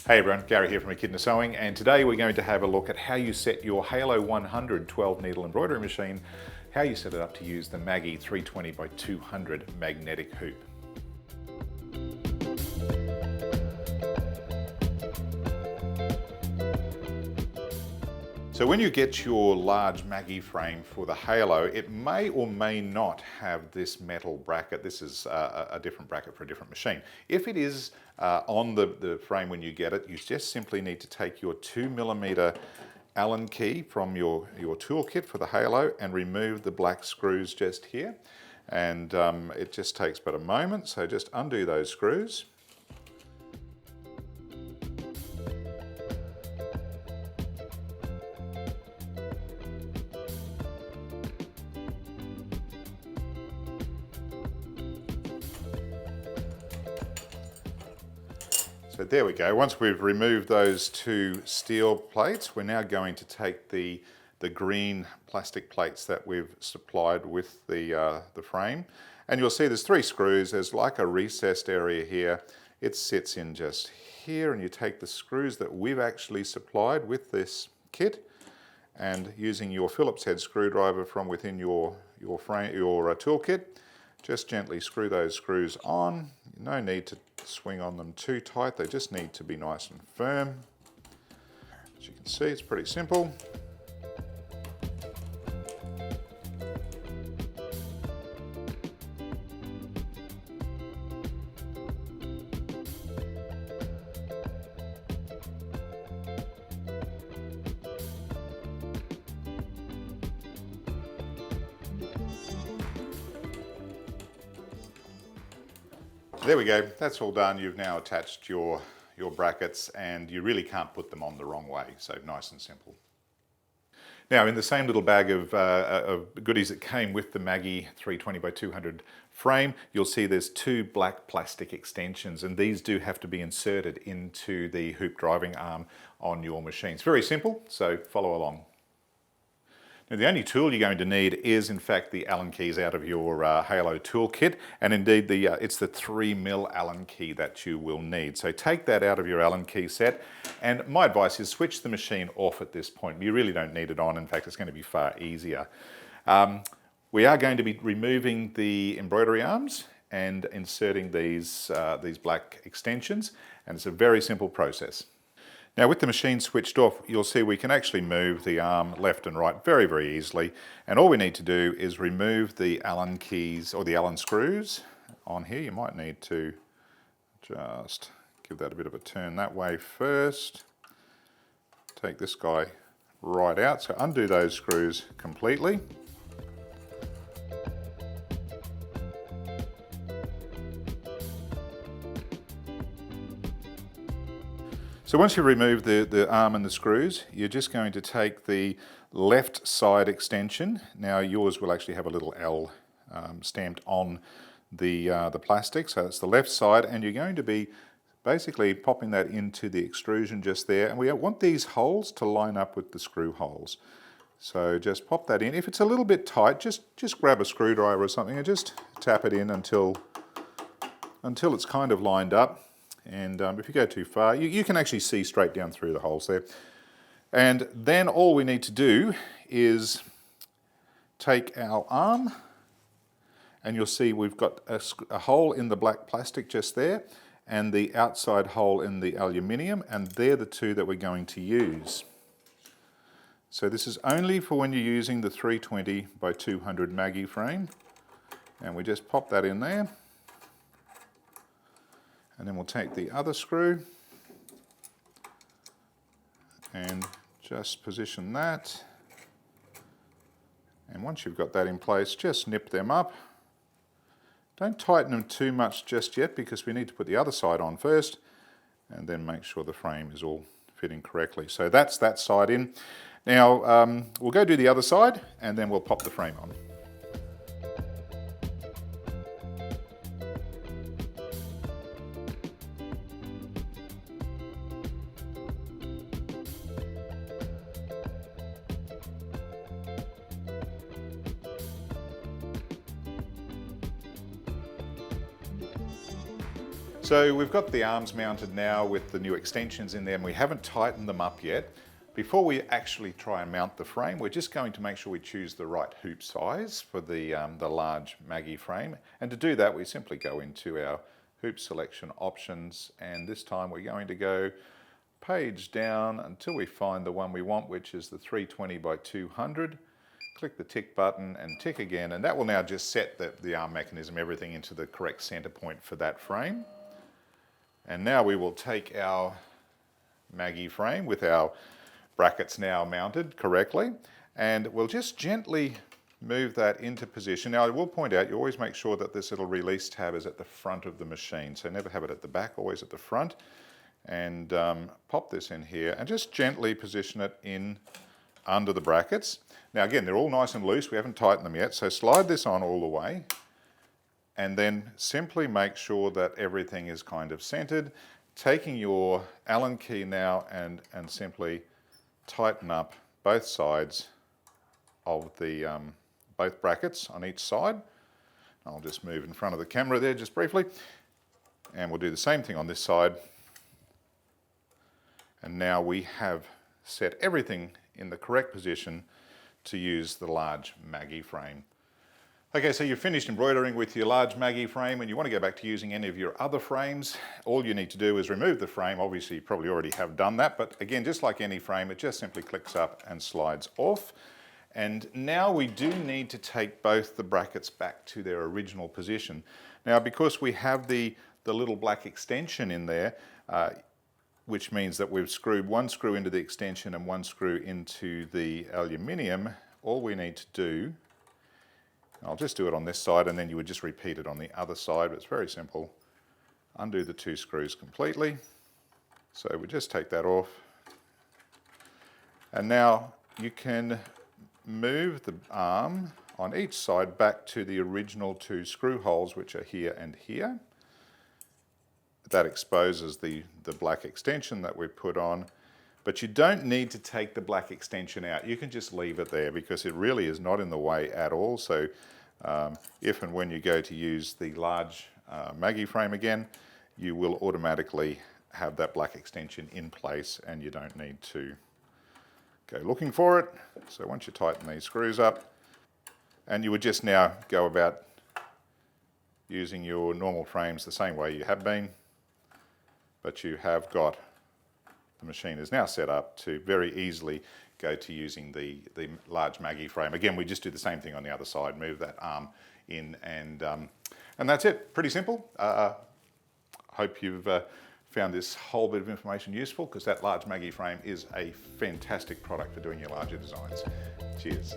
Hey everyone, Gary here from Echidna Sewing, and today we're going to have a look at how you set your Halo-100 12 needle embroidery machine, how you set it up to use the Maggie 320 by 200 magnetic hoop. So when you get your large Maggie frame for the Halo, it may or may not have this metal bracket. This is a different bracket for a different machine. If it is on the frame when you get it, you just simply need to take your 2mm Allen key from your toolkit for the Halo and remove the black screws just here. And it just takes but a moment, so just undo those screws. So there we go. Once we've removed those two steel plates, we're now going to take the green plastic plates that we've supplied with the frame. And you'll see there's three screws. There's like a recessed area here. It sits in just here, and you take the screws that we've actually supplied with this kit, and using your Phillips head screwdriver from within your toolkit, just gently screw those screws on. No need to swing on them too tight, they just need to be nice and firm. As you can see, it's pretty simple. There we go, that's all done. You've now attached your brackets, and you really can't put them on the wrong way, so nice and simple. Now, in the same little bag of goodies that came with the Maggie 320 by 200 frame, you'll see there's two black plastic extensions, and these do have to be inserted into the hoop driving arm on your machine. It's very simple, so follow along. Now, the only tool you're going to need is, in fact, the Allen keys out of your Halo toolkit, and indeed it's the 3mm Allen key that you will need. So take that out of your Allen key set, and my advice is switch the machine off at this point. You really don't need it on. In fact, it's going to be far easier. We are going to be removing the embroidery arms and inserting these black extensions, and it's a very simple process. Now, with the machine switched off, you'll see we can actually move the arm left and right very, very easily. And all we need to do is remove the Allen keys or the Allen screws on here. You might need to just give that a bit of a turn that way first. Take this guy right out. So undo those screws completely. So once you remove the arm and the screws, you're just going to take the left side extension. Now yours will actually have a little L stamped on the plastic, so it's the left side, and you're going to be basically popping that into the extrusion just there. And we want these holes to line up with the screw holes. So just pop that in. If it's a little bit tight, just grab a screwdriver or something and just tap it in until it's kind of lined up. And if you go too far, you can actually see straight down through the holes there. And then all we need to do is take our arm, and you'll see we've got a hole in the black plastic just there, and the outside hole in the aluminium, and they're the two that we're going to use. So this is only for when you're using the 320 by 200 Maggie frame, and we just pop that in there. And then we'll take the other screw and just position that. And once you've got that in place, just nip them up. Don't tighten them too much just yet, because we need to put the other side on first, and then make sure the frame is all fitting correctly. So that's that side in. Now we'll go do the other side, and then we'll pop the frame on. So we've got the arms mounted now with the new extensions in there, and we haven't tightened them up yet. Before we actually try and mount the frame, we're just going to make sure we choose the right hoop size for the large Maggie frame. And to do that, we simply go into our hoop selection options, and this time we're going to go page down until we find the one we want, which is the 320 by 200. Click the tick button and tick again, and that will now just set the arm mechanism, everything into the correct center point for that frame. And now we will take our Maggie frame with our brackets now mounted correctly, and we'll just gently move that into position. Now I will point out, you always make sure that this little release tab is at the front of the machine, so never have it at the back, always at the front. And pop this in here and just gently position it in under the brackets. Now again, they're all nice and loose, we haven't tightened them yet, so slide this on all the way and then simply make sure that everything is kind of centered. Taking your Allen key now and simply tighten up both sides of the both brackets on each side. I'll just move in front of the camera there just briefly, and we'll do the same thing on this side. And now we have set everything in the correct position to use the large Maggie frame. Okay, so you've finished embroidering with your large Maggie frame and you want to go back to using any of your other frames. All you need to do is remove the frame. Obviously you probably already have done that, but again, just like any frame, it just simply clicks up and slides off. And now we do need to take both the brackets back to their original position. Now, because we have the little black extension in there, which means that we've screwed one screw into the extension and one screw into the aluminium, all we need to do, I'll just do it on this side and then you would just repeat it on the other side. It's very simple. Undo the two screws completely. So we just take that off. And now you can move the arm on each side back to the original two screw holes, which are here and here. That exposes the black extension that we put on. But you don't need to take the black extension out. You can just leave it there because it really is not in the way at all. So if and when you go to use the large Maggie frame again, you will automatically have that black extension in place and you don't need to go looking for it. So once you tighten these screws up, and you would just now go about using your normal frames the same way you have been, but you have got, the machine is now set up to very easily go to using the large Maggie frame. Again, we just do the same thing on the other side, move that arm in, and that's it. Pretty simple. Hope you've found this whole bit of information useful, because that large Maggie frame is a fantastic product for doing your larger designs. Cheers.